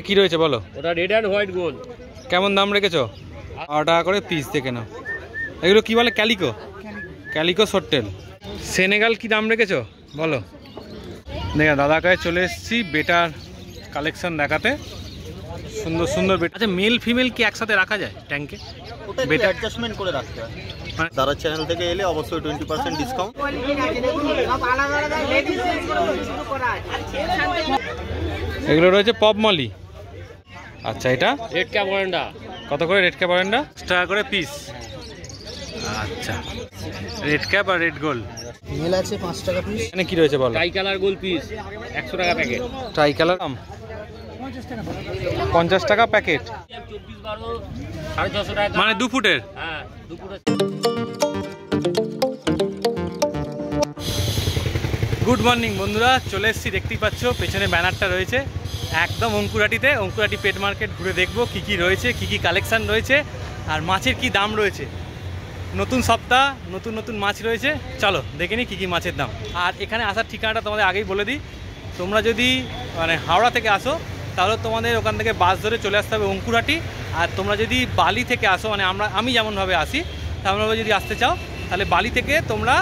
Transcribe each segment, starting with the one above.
কি রয়েছে বলো? ওটা রেড অ্যান্ড হোয়াইট গোল্ড। কেমন দাম রেখেছো? 8 টাকা করে পিস দেখে নাও। এগুলো কি বলে? Calico, calico শর্টেল। সেনেগাল কি দাম রেখেছো বলো? দেখো দাদা কাছে চলে এসেছি বেটার কালেকশন দেখাতে। সুন্দর সুন্দর বেটা। আচ্ছা, মেল ফিমেল কি একসাথে রাখা যায় ট্যাঙ্কে? বেটা অ্যাডজাস্টমেন্ট করে রাখতে হয়। যারা চ্যানেল থেকে এলে অবশ্যই 20% ডিসকাউন্ট। এগুলো রয়েছে পপ মলি। আচ্ছা, এটা রেড ক্যাপ ওয়ারেন্ডা। কত করে রেড ক্যাপ ওয়ারেন্ডা? 10 টাকা করে পিস। আচ্ছা, রেড ক্যাপ আর রেড গোল্ড মেল আছে 5 টাকা পিস। এখানে কি রয়েছে বলো? ট্রাই কালার গোল্ড পিস 100 টাকা প্যাকেট। ট্রাই কালার 50 টাকা প্যাকেট। 24/12 650 টাকা মানে 2 ফুটের। হ্যাঁ 2 ফুটের। গুড মর্নিং বন্ধুরা, চলে এসেছি। দেখতেই পাচ্ছ পেছনে ব্যানারটা রয়েছে, একদম অঙ্কুরাটিতে। অঙ্কুরাটি পেট মার্কেট ঘুরে দেখবো কি কি রয়েছে, কি কি কালেকশন রয়েছে, আর মাছের কি দাম রয়েছে। নতুন সপ্তাহ, নতুন নতুন মাছ রয়েছে। চলো দেখে নিই কী কী মাছের দাম। আর এখানে আসার ঠিকানাটা তোমাদের আগেই বলে দিই। তোমরা যদি মানে হাওড়া থেকে আসো তাহলে তোমাদের ওখান থেকে বাস ধরে চলে আসতে হবে অঙ্কুরাটি। আর তোমরা যদি বালি থেকে আসো, মানে আমি যেমনভাবে আসি তেমনভাবে যদি আসতে চাও, তাহলে বালি থেকে তোমরা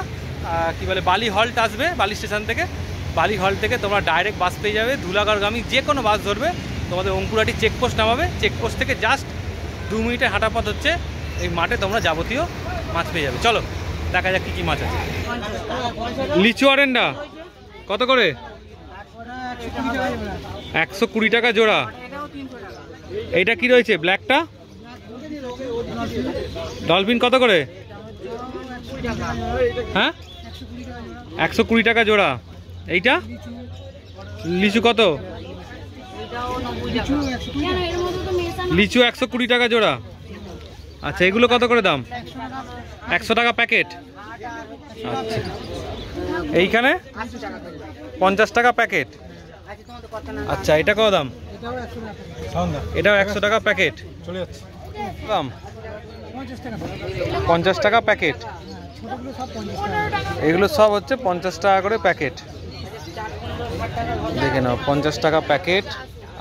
কি বলে বালি হল্ট আসবে। বালি স্টেশন থেকে, বালি হল্ট থেকে তোমরা ডাইরেক্ট বাস পেয়ে যাবে। ধুলাগড়গামী যে কোনো বাস ধরবে, তোমাদের অঙ্কুরাটি চেকপোস্ট নামাবে। চেকপোস্ট থেকে জাস্ট 2 মিনিটের হাঁটা পথ হচ্ছে। এই মাঠে তোমরা যাবতীয় মাছ পেয়ে যাবে। চলো দেখা যাক কী কী মাছ আছে। লিচু অরেন্ডা কত করে? 120 টাকা জোড়া। এইটা কি রয়েছে ব্ল্যাকটা? ডলফিন কত করে? হ্যাঁ 120 টাকা জোড়া। এইটা লিচু কত? লিচু 120 টাকা জোড়া। আচ্ছা, এগুলো কত করে দাম? 100 টাকা প্যাকেট। আচ্ছা, এইখানে 50 টাকা প্যাকেট। আচ্ছা, এটা কত দাম? এটাও 100 টাকা প্যাকেট। চলে যাচ্ছে দাম 50 টাকা প্যাকেট। এগুলো সব হচ্ছে 50 টাকা করে প্যাকেট। দেখে নাও 50 টাকা প্যাকেট।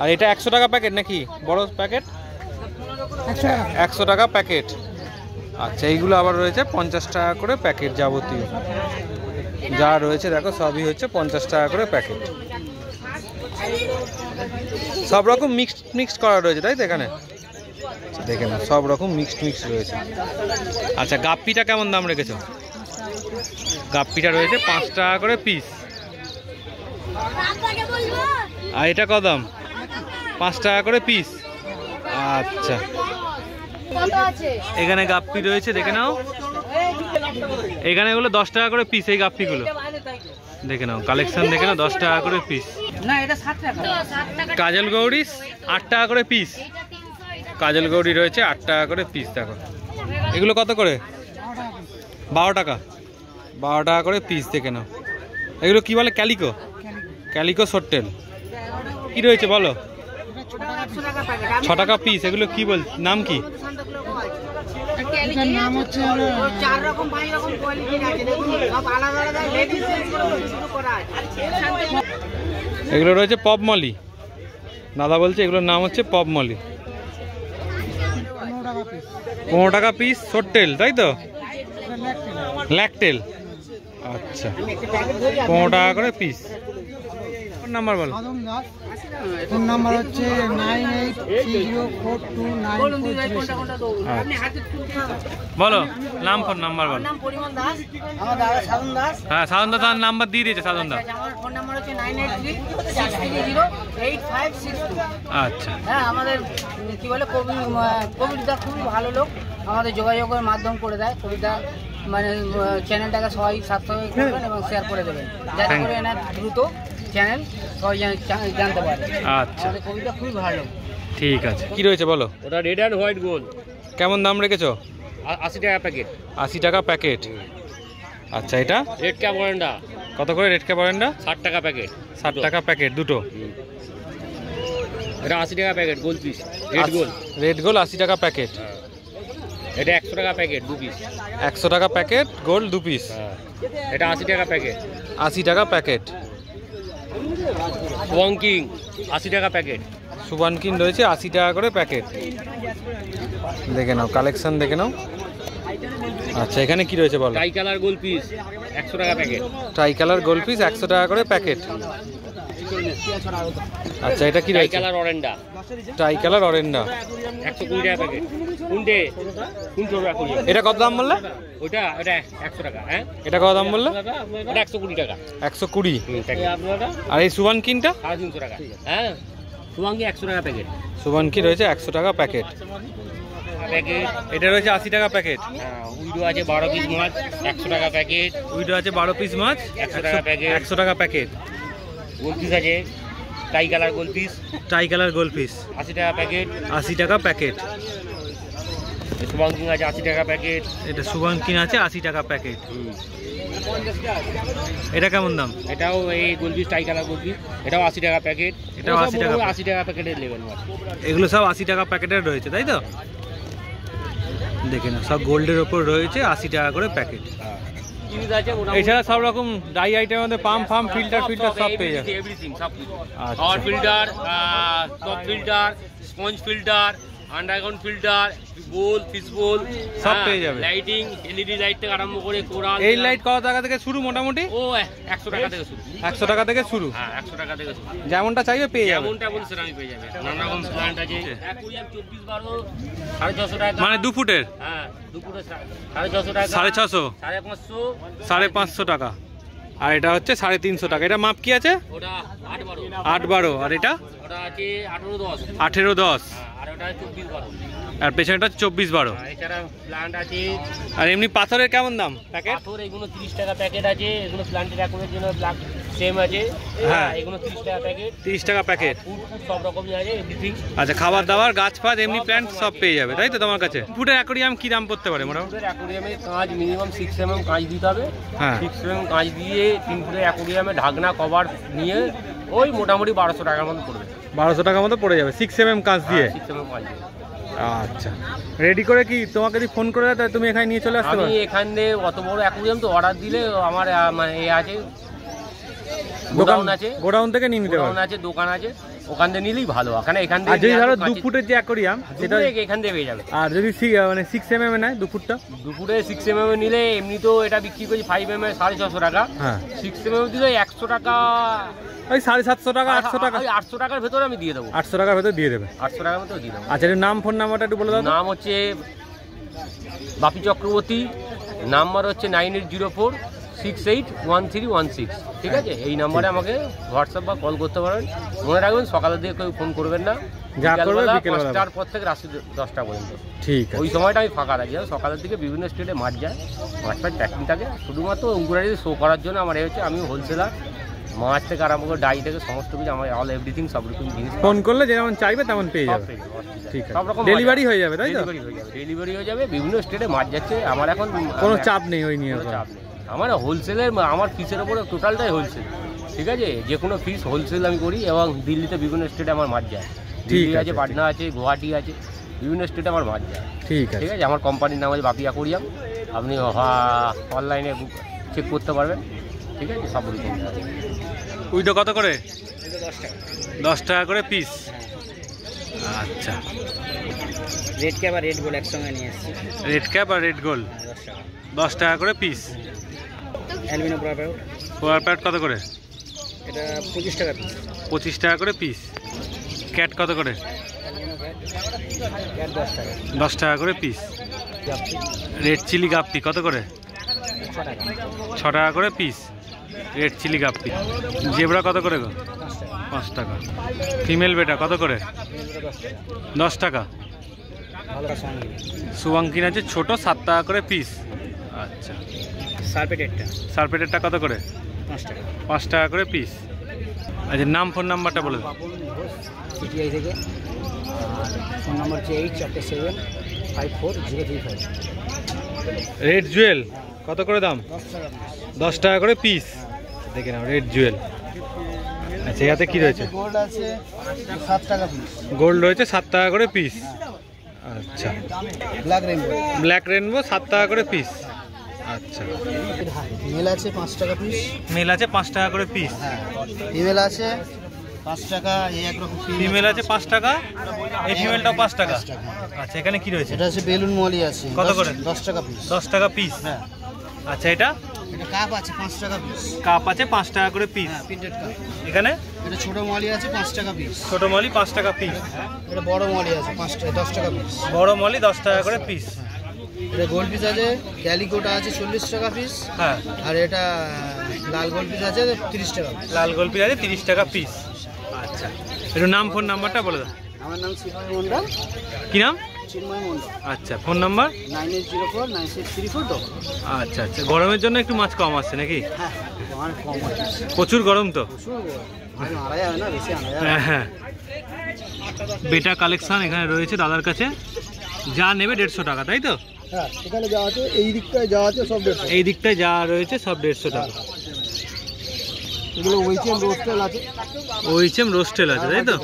আর এটা 100 টাকা প্যাকেট নাকি বড় প্যাকেট? 100 টাকা প্যাকেট। আচ্ছা, এইগুলো আবার রয়েছে 50 টাকা করে প্যাকেট। যাবতীয় যা রয়েছে দেখো সবই হচ্ছে 50 টাকা করে প্যাকেট। সব রকম মিক্সড করা রয়েছে, তাই তো এখানে? দেখে না, সব রকম মিক্সড রয়েছে। আচ্ছা, গাপ্পিটা কেমন দাম রেখেছো? গাপ্পিটা রয়েছে 5 টাকা করে পিস। আর এটা কত দাম? 5 টাকা করে পিস। আচ্ছা, এখানে গাপ্পি রয়েছে, দেখে নাও। এখানে এগুলো 10 টাকা করে পিস। এই গাপ্পিগুলো দেখে নাও, কালেকশন দেখে নাও, 10 টাকা করে পিস। কাজল গৌরি 8 টাকা করে পিস। কাজল গৌরি রয়েছে 8 টাকা করে পিস। দেখো এগুলো কত করে? 12 টাকা। 12 টাকা করে পিস। দেখে নাও, এগুলো কি বলে? ক্যালিকো, ক্যালিকো শর্টেল। কি রয়েছে বলো? 6 টাকা পিস। এগুলো কি বল, নাম কি? নাম হচ্ছে 4 রকম 5 রকম কোয়ালিটির আছে, দেখুন সব আলাদা আলাদা লেডিস চেঞ্জ করে শুরু করা আছে। এগুলো রয়েছে পপ মলি। দাদা বলছে এগুলোর নাম হচ্ছে পপ মলি। 15 টাকা পিস শর্টেল, তাই তো? ল্যাকটেল। আচ্ছা, 15 টাকা করে পিস। নাম্বার বলো। ফোন নাম্বার হচ্ছে 98304294। বলো নাম, ফোন নাম্বার বলো। নাম পরিমল দাস, আমার দাদা সাধন দাস। হ্যাঁ, সাধন দা তার নাম্বার দিয়ে দিয়েছে। সাধন দা আমার ফোন নাম্বার হচ্ছে 9836308562। আচ্ছা, হ্যাঁ, আমাদের কি বলে কবিতা খুবই ভালো লোক, আমাদের যোগাযোগের মাধ্যম করে দেয়। কবিতা মানে চ্যানেলটাকে সবাই সাবস্ক্রাইব করবেন এবং শেয়ার করে দেবেন, যাতে করে এনার দ্রুত চ্যানেল সবাই জানতে পারে। আচ্ছা, আমাদের কবিতা খুবই ভালো। ঠিক আছে। কি রয়েছে বলো? ওটা রেড অ্যান্ড হোয়াইট গোল্ড। কেমন দাম রেখেছো? 80 টাকা প্যাকেট। 80 টাকা প্যাকেট। আচ্ছা, এটা রেড ক্যাপ ওয়ারেন্ডা কত করে? রেড ক্যাপ ওয়ারেন্ডা 60 টাকা প্যাকেট। 60 টাকা প্যাকেট দুটো। এটা 80 টাকা packet gold piece. Red gold, red gold 80 টাকা প্যাকেট। এটা 100 টাকা প্যাকেট 2 পিস। 100 টাকা প্যাকেট গোল্ড 2 পিস। এটা 80 টাকা প্যাকেট। 80 টাকা প্যাকেট। ওয়াং কিং 80 টাকা প্যাকেট। সুবানকিন রয়েছে 80 টাকা করে প্যাকেট। দেখে নাও কালেকশন দেখে নাও। আচ্ছা এখানে কি রয়েছে বলো? টাই কালার গোল পিস 100 টাকা প্যাকেট। ট্রাই কালার গোল পিস 100 টাকা করে প্যাকেট। আচ্ছা এটা কি টাই রয়েছে? কালার অরেন্ডা ট্রাই কালার অরেন্ডা 120 টাকা প্যাকেট। কোনটে কোন টাকা করি? এটা কত দাম বললে? ওটা 100 টাকা। হ্যাঁ এটা কত দাম বললে? এটা 120 টাকা। 120। আপনারা আর এই সুবানকিনটা 350 টাকা। হ্যাঁ সুবাঙ্গি 100 টাকা প্যাকেট। সুবানকিন রয়েছে 100 টাকা প্যাকেট। প্যাকেট এটা রয়েছে 80 টাকা প্যাকেট। উইডো আছে 12 পিস মাছ 100 টাকা প্যাকেট। উইডো আছে 12 পিস মাছ 100 টাকা প্যাকেট। 100 টাকা প্যাকেট। গোল পিস আছে টাই কালার গোল পিস ট্রাই কালার গোল পিস 80 টাকা প্যাকেট। 80 টাকা প্যাকেট। সুবাঙ্গি আছে 80 টাকা প্যাকেট। এটা সুবানকিন আছে 80 টাকা প্যাকেট। এটা কেমন দাম? এটাও এই গোল পিস টাই কালার গোল পিস এটাও 80 টাকা প্যাকেট। এটাও 80 টাকা। 80 টাকা প্যাকেটের লেভেল মাছ। এগুলো সব 80 টাকা প্যাকেটের রয়েছে তাই তো? দেখে না সব গোল্ডের ওপর রয়েছে 80 টাকা করে প্যাকেট। জিনিস আছে এছাড়া সব রকম ডাই আইটেমের মধ্যে পাম্প ফার্ম ফিল্টার সব পেয়ে যাবে। এভরিথিং সব কিছু। আচ্ছা। Power filter, top filter, sponge filter, underground filter, bowl, fish bowl সব পেয়ে যাবে। লাইটিং, এলইডি লাইট থেকে আরম্ভ করে কোরাল। এই লাইট কত টাকা থেকে শুরু মোটামুটি? ও 100 টাকা থেকে শুরু। 100 টাকা থেকে শুরু। হ্যাঁ 100 টাকা থেকে শুরু। যেমনটা চাইবে পেয়ে যাবে। যেমনটা বলুন সেটা আমি পেয়ে যাবে। নানা রকম প্ল্যান্ট আছে। অ্যাকুরিয়াম 24 12 650 টাকা। মানে 2 ফুটের হ্যাঁ 2 ফুটের 650 টাকা। 650 550 550 টাকা। আর এটা হচ্ছে 350 টাকা। এটা মাপ কি আছে? ওটা 8 12 8 12। আর এটা ওটা আছে 18 10 18 10। আর ওটা 24 12। আর পেছনেটা 24 12। এছাড়া প্ল্যান্ট আছে। আর এমনি পাথরের কেমন দাম প্যাকেট? পাথর এগুলো 30 টাকা প্যাকেট আছে। এগুলো প্ল্যান্টের অ্যাকুরের জন্য সেম আছে। হ্যাঁ। এগুলো 30 টাকা প্যাকেট। 30 টাকা প্যাকেট। ফুড সব রকমই আছে এভরিথিং। আচ্ছা খাবার দাবার গাছ ফাছ এমনি প্ল্যান্ট সব পেয়ে যাবে তাই তো তোমার কাছে? ফুটের অ্যাকোরিয়াম কি দাম পড়তে পারে মোটামুটি? ফুটের অ্যাকুরিয়ামে কাঁচ মিনিমাম 6 mm কাঁচ দিতে হবে। হ্যাঁ 6 mm কাঁচ দিয়ে 3 ফুটের অ্যাকুরিয়ামে ঢাকনা কভার নিয়ে ওই মোটামুটি 1200 টাকার মতো পড়বে। 1200 টাকার মতো পড়ে যাবে 6 mm কাঁচ দিয়ে। 6 mm কাঁচ দিয়ে। আচ্ছা রেডি করে কি তোমাকে যদি ফোন করে দেয় তাহলে তুমি এখানে নিয়ে চলে আসতে আমি পারো? এখান দিয়ে অত বড় অ্যাকুরিয়াম তো অর্ডার দিলে আমার মানে এ আছে দোকান গোডাউন আছে। গোডাউন থেকে নিয়ে নিতে গোডাউন পারো। আছে, দোকান আছে, ওখান থেকে নিলেই ভালো। ওখানে এখান আর যদি থেকে ধরো 2 ফুটের যে অ্যাকোরিয়াম সেটা এখান থেকে পেয়ে যাবে। আর যদি মানে 6 mm নেয় 2 ফুটটা? দুপুরে 6 mm নিলে এমনি তো এটা বিক্রি করছি 5 mm 650 টাকা। হ্যাঁ 6 mm দিলে 100 টাকা ওই 750 টাকা 800 টাকা। ওই 800 টাকার ভেতরে আমি দিয়ে দেবো। 800 টাকার ভেতর দিয়ে দেবে। 800 টাকার মতো দিয়ে দেবো। আচ্ছা এর নাম ফোন নাম্বারটা একটু বলে দাও তো। নাম হচ্ছে বাপি চক্রবর্তী, নাম্বার হচ্ছে 9804 681316। ঠিক আছে, এই নাম্বারে আমাকে হোয়াটসঅ্যাপ বা কল করতে পারেন। মনে রাখবেন সকালের দিকে কেউ ফোন করবেন না। যা করবে বিকেলবেলা বিকেলবেলা। 5টার পর থেকে রাত্রি 10টা পর্যন্ত ঠিক আছে ওই সময়টা আমি ফাঁকা রাখি। সকালের দিকে বিভিন্ন স্টেটে মাছ যায়, মাছ ফাছ প্যাকিং থাকে। শুধুমাত্র অঙ্কুরাটি শো করার জন্য আমার এই হচ্ছে আমি হোলসেলার। মাছ থেকে আরম্ভ করে ডাই থেকে সমস্ত কিছু আমার অল এভরিথিং সব রকম জিনিস ফোন করলে যেমন চাইবে তেমন পেয়ে সব যাবে। পেয়ে যাবে, অসুবিধা নেই। ঠিক সব আছে রকম ডেলিভারি হয়ে যাবে তাই তো? ডেলিভারি হয়ে যাবে, ডেলিভারি হয়ে যাবে। বিভিন্ন স্টেটে মাছ যাচ্ছে। আমার এখন কোনো চাপ নেই ওই নিয়ে। কোনো চাপ নেই। আমার হোলসেলের আমার ফিসের ওপরে টোটালটাই হোলসেল। ঠিক আছে, যে কোনো ফিস হোলসেল আমি করি এবং দিল্লিতে বিভিন্ন স্টেটে আমার মাছ যায়। দিল্লি আছে, পাটনা আছে, গুয়াহাটি আছে, বিভিন্ন স্টেটে আমার মাছ যায়। ঠিক আছে ঠিক আছে, আমার কোম্পানির নাম আছে বাপি অ্যাকুরিয়াম। আপনি অনলাইনে চেক করতে পারবেন। ঠিক আছে, সব রকম উইডো কত করে? 10 টাকা করে পিস। আচ্ছা রেড ক্যাপ আর রেড গোল একসঙ্গে নিয়ে এসেছি। রেড ক্যাপ আর রেড গোল 10 টাকা করে পিস। অ্যালবিনো ব্রাউট পোলার প্যাট কত করে? এটা 25 টাকা পিস। 25 টাকা করে পিস। ক্যাট কত করে? ক্যাট 10 টাকা। 10 টাকা করে পিস। রেড চিলি গাপ্পি কত করে? 6 টাকা। 6 টাকা করে পিস রেড চিলি গাপ্পি। জেব্রা কত করে গো? 5 টাকা। ফিমেল বেটা কত করে? 10 টাকা। ভালোটা সঙ্গে সুবাঙ্কিন আছে ছোট 7 টাকা করে পিস। আচ্ছা সারপেটেরটা সারপেটেরটা কত করে? 5 টাকা। 5 টাকা করে পিস। আচ্ছা নাম ফোন নাম্বারটা বলে দাও। বাবুল ঘোষ সিটিআই থেকে। আর ফোন নাম্বার হচ্ছে 84754035। রেড জুয়েল কত করে দাম? 10 টাকা। 10 টাকা করে পিস। দেখে নাও রেড জুয়েল। আচ্ছা এতে কি রয়েছে? গোল্ড আছে 7 টাকা পিস। গোল্ড রয়েছে 7 টাকা করে পিস। আচ্ছা ব্ল্যাক রেইনবো ব্ল্যাক রেনবো 7 টাকা করে পিস। আচ্ছা মেল আছে 5 টাকা পিস। মেল আছে 5 টাকা করে পিস। হ্যাঁ ফিমেল আছে 5 টাকা, এই একরকম ফিমেল আছে 5 টাকা, এই ফিমেলটাও 5 টাকা। আচ্ছা, এখানে কি রয়েছে? এটা আছে বেলুন মলি আছে। কত করে? 10 টাকা পিস। 10 টাকা পিস। হ্যাঁ। আচ্ছা, এটা এটা কাপ আছে 5 টাকা পিস। কাপ আছে 5 টাকা করে পিস। হ্যাঁ, প্রিন্টেড কাপ। এখানে এটা ছোট মলি আছে 5 টাকা পিস। ছোট মলি 5 টাকা পিস। এটা বড় মলি আছে 5 টাকা 10 টাকা পিস। বড় মলি 10 টাকা করে পিস। এটা গোল পিস আছে, ক্যালিকোটা আছে 40 টাকা পিস। হ্যাঁ, আর এটা লাল গোল পিস আছে 30 টাকা পিস। লাল গোলপি আছে 30 টাকা পিস। আচ্ছা, একটু নাম ফোন নাম্বারটা বলে দাও। আমার নাম চিন্ময় মন্ডল। কি নাম? চিন্ময় মন্ডল। আচ্ছা, ফোন নাম্বার? 98049634। আচ্ছা আচ্ছা, গরমের জন্য একটু মাছ কম আসছে নাকি? হ্যাঁ, আমার কম আছে। প্রচুর গরম তো। প্রচুর মাছ মারা যাবে না, বেশি আনা যাবে। হ্যাঁ হ্যাঁ, বেটা কালেকশন এখানে রয়েছে দাদার কাছে। যা নেবে 150 টাকা, তাই তো? হ্যাঁ, এখানে যা আছে, এই দিকটায় যা আছে সব 150। এই দিকটায় যা রয়েছে সব 150 টাকা। এগুলো ওইচেম রোস্টেল আছে। ওইচেম রোস্টেল আছে, তাই তো?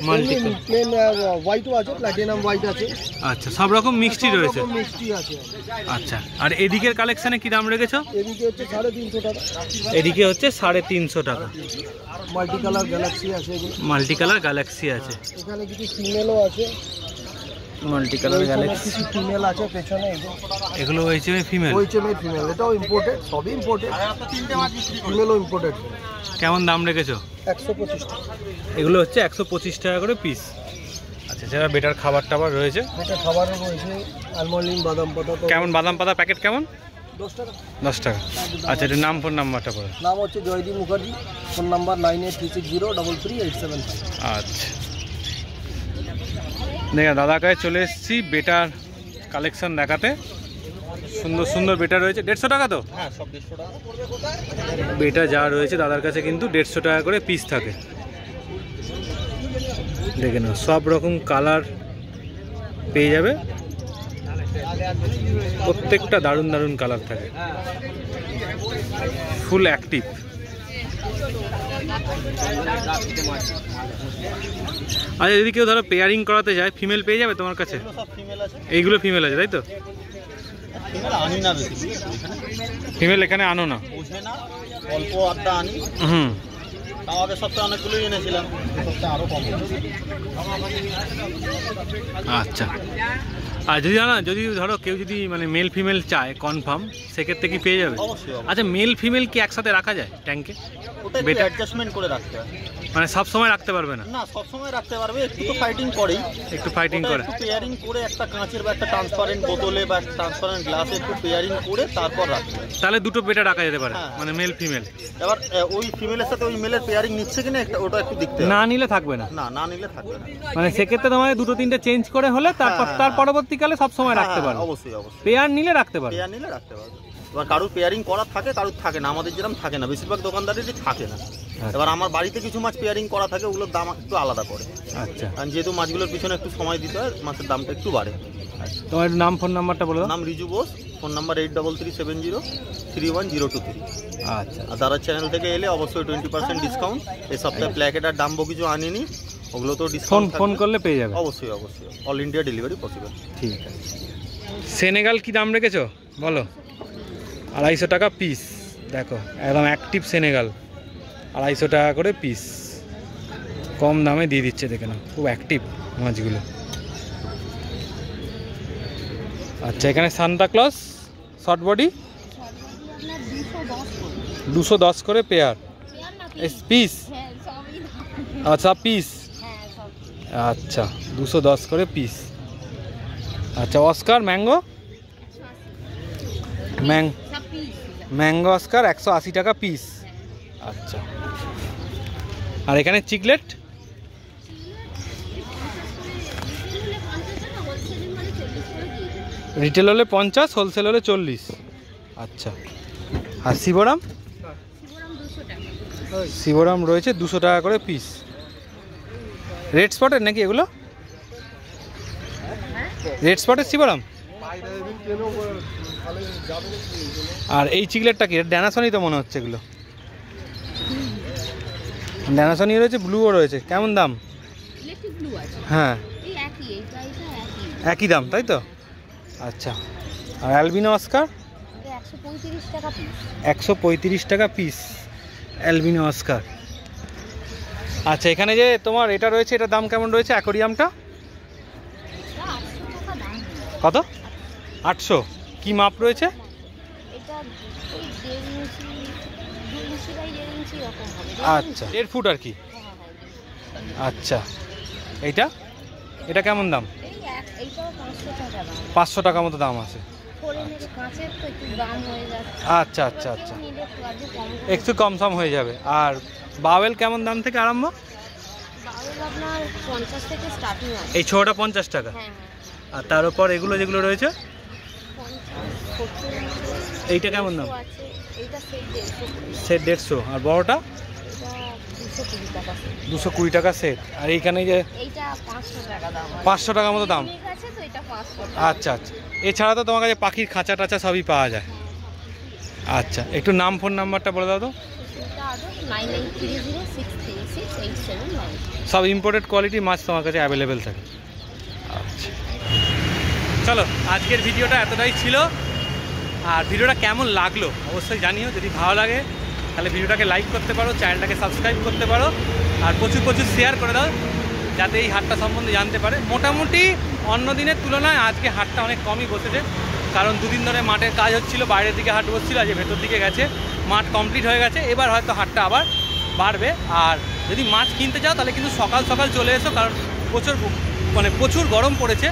মাল্টি। প্লেন হোয়াইটও আছে, প্লাটিনাম হোয়াইট আছে। আচ্ছা, সব রকম মিষ্টি রয়েছে। সব মিষ্টি আছে। আচ্ছা, আর এদিকের কালেকশনে কি দাম রেখেছো? এদিকে হচ্ছে 350 টাকা। এদিকে হচ্ছে 350 টাকা। মাল্টি কালার গ্যালাক্সি আছে এগুলো। মাল্টি কালার গ্যালাক্সি আছে। এখানে কিছু ফিমেলও আছে। Multi colour Galaxy. কিছু ফিমেল আছে পেছনে। এগুলো ওইচেমে ফিমেল। ওইচেমে ফিমেল, এটাও ইম্পোর্টেড, সবই ইম্পোর্টেড। ফিমেলও ইম্পোর্টেড। কেমন দাম রেখেছো? 125 টাকা। এগুলো হচ্ছে 125 টাকা করে পিস। আচ্ছা, যারা বেটার খাবার টাবার রয়েছে। এটা খাবারও রয়েছে, আলমন্ড, বাদাম পাতা। কেমন বাদাম পাতা প্যাকেট কেমন? 10 টাকা। 10 টাকা। আচ্ছা, এটা নাম ফোন নাম্বারটা বলো। নাম হচ্ছে জয়দীপ মুখার্জি, ফোন নাম্বার 9836033875। আচ্ছা, দেখো দাদা কাছে চলে এসেছি বেটার কালেকশন দেখাতে। সুন্দর সুন্দর বেটা রয়েছে। 150 টাকা তো? হ্যাঁ, সব 150 টাকা। বেটা যা রয়েছে দাদার কাছে কিন্তু 150 টাকা করে পিস থাকে। দেখে নাও, সব রকম কালার পেয়ে যাবে, প্রত্যেকটা দারুণ দারুণ কালার থাকে, ফুল অ্যাক্টিভ। আচ্ছা, যদি কেউ ধরো পেয়ারিং করাতে যায়, ফিমেল পেয়ে যাবে তোমার কাছে? সব ফিমেল আছে। এইগুলো ফিমেল আছে, তাই তো? ফিমেল আনি না বেশি ফিমেল এখানে আনো না? বুঝে না, অল্প আড্ডা আনি। হুম। আমাদের সপ্তাহে অনেকগুলোই এনেছিলাম, সপ্তাহে আরো কম। আচ্ছা, আর যদি ধরো কেউ যদি মানে মেল ফিমেল চায় কনফার্ম, সেক্ষেত্রে কি পেয়ে যাবে? অবশ্যই। আচ্ছা, মেল ফিমেল কি একসাথে রাখা যায় ট্যাঙ্কে? ওটা একটু বেটা- অ্যাডজাস্টমেন্ট করে রাখতে হয়। মানে সব সময় রাখতে পারবে না? না, সব সময় রাখতে পারবে, একটু তো ফাইটিং করেই। একটু ফাইটিং ওটা করে। একটু পেয়ারিং করে একটা কাঁচের বা একটা ট্রান্সপারেন্ট বোতলে বা একটা ট্রান্সপারেন্ট গ্লাসে একটু পেয়ারিং করে তারপর রাখতে হয়। তাহলে দুটো বেটা রাখা যেতে পারে, হ্যাঁ। মানে মেল ফিমেল। এবার ওই ফিমেলের সাথে ওই মেলের পেয়ারিং নিচ্ছে কিনা ওটা একটু দেখতে হবে। না নিলে থাকবে না? না, না নিলে থাকবে না। মানে সেক্ষেত্রে তোমার দুটো তিনটে চেঞ্জ করে হলে তারপর হ্যাঁ, তার হ্যাঁ। পরবর্তীকালে সব সময় রাখতে হ্যাঁ, পারবে। অবশ্যই অবশ্যই। পেয়ার নিলে রাখতে পারবে। পেয়ার নিলে রাখতে পারবে। এবার কারোর পেয়ারিং করা থাকে, কারোর থাকে না। আমাদের যেরকম থাকে না, বেশিরভাগ দোকানদারেরই থাকে না। এবার আমার বাড়িতে কিছু মাছ পেয়ারিং করা থাকে, ওগুলোর দাম একটু আলাদা পড়ে। আচ্ছা, কারণ যেহেতু মাছগুলোর পিছনে একটু সময় দিতে হয়, মাছের দামটা একটু বাড়ে। তোমার নাম ফোন নাম্বারটা বলো। নাম রিজু বোস, ফোন নাম্বার 8337031033। আচ্ছা, আর তারা চ্যানেল থেকে এলে অবশ্যই 20% ডিসকাউন্ট। এই সপ্তাহে প্ল্যাকেট আর ডাম্বো কিছু আনিনি, ওগুলো তো ফোন ডিসকাউন্ট ফোন করলে পেয়ে যাবে। অবশ্যই অবশ্যই। All India delivery possible. ঠিক আছে। সেনেগাল কি দাম রেখেছো বলো? 250 টাকা পিস। দেখো, একদম অ্যাক্টিভ সেনেগাল, 250 টাকা করে পিস। কম দামে দিয়ে দিচ্ছে, দেখে না, খুব অ্যাক্টিভ মাছগুলো। আচ্ছা, এখানে সান্তাক্লজ শর্ট বডি 210 করে পেয়ার পিস। আচ্ছা, পিস। আচ্ছা, 210 করে পিস। আচ্ছা, অস্কার ম্যাঙ্গো ম্যাঙ্গো অস্কার 180 টাকা পিস। আচ্ছা, আর এখানে চিকলেট রিটেল হলে 50, হোলসেল হলে 40। আচ্ছা, আর শিবরাম? শিবরাম রয়েছে 200 টাকা করে পিস। রেড স্পটের নাকি এগুলো? রেড স্পটের শিবরাম। আর এই চিকলেটটা কি? ড্যানাসনি তো মনে হচ্ছে এগুলো। ড্যানাসনি রয়েছে, ব্লুও রয়েছে। কেমন দাম? হ্যাঁ, একই দাম, তাই তো? আচ্ছা, আর অ্যালবিনো অস্কার 135 টাকা পিস। অ্যালবিনো অস্কার আচ্ছা, এখানে যে তোমার এটা রয়েছে, এটার দাম কেমন রয়েছে অ্যাকোরিয়ামটা? কত? 800। কি মাপ রয়েছে? আচ্ছা, 1.5 ফুট আর কি। আচ্ছা, এইটা এটা কেমন দাম? 500 টাকা মতো দাম আছে। আচ্ছা আচ্ছা আচ্ছা, একটু কম সম হয়ে যাবে। আর বাওয়েল কেমন দাম থেকে আরম্ভ? এই ছোটা 50 টাকা। আর তার উপর এগুলো যেগুলো রয়েছে, এইটা কেমন দাম? সেট 150। আর বড়টা 220 টাকা সেট। আর এইখানে যে 500 টাকা মতো দাম। আচ্ছা আচ্ছা, এছাড়া তো তোমার কাছে পাখির খাঁচা টাচা সবই পাওয়া যায়। আচ্ছা, একটু নাম ফোন নাম্বারটা বলে দাও তো। সব ইম্পোর্টেড কোয়ালিটি মাছ তোমার কাছে অ্যাভেলেবেল থাকে। আচ্ছা, চলো আজকের ভিডিওটা এতটাই ছিল। আর ভিডিওটা কেমন লাগলো অবশ্যই জানিও। যদি ভালো লাগে তাহলে ভিডিওটাকে লাইক করতে পারো, চ্যানেলটাকে সাবস্ক্রাইব করতে পারো, আর প্রচুর প্রচুর শেয়ার করে দাও যাতে এই হাটটা সম্বন্ধে জানতে পারে। মোটামুটি অন্য দিনের তুলনায় আজকে হাটটা অনেক কমই বসেছে, কারণ দুদিন ধরে মাঠের কাজ হচ্ছিল, বাইরের দিকে হাট বসছিল, আজ ভেতর দিকে গেছে, মাঠ কমপ্লিট হয়ে গেছে। এবার হয়তো হাটটা আবার বাড়বে। আর যদি মাছ কিনতে চাও তাহলে কিন্তু সকাল সকাল চলে এসো, কারণ প্রচুর গরম পড়েছে।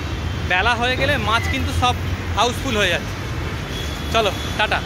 বেলা হয়ে গেলে মাছ কিন্তু সব হাউসফুল হয়ে যাচ্ছে। চলো টাটা।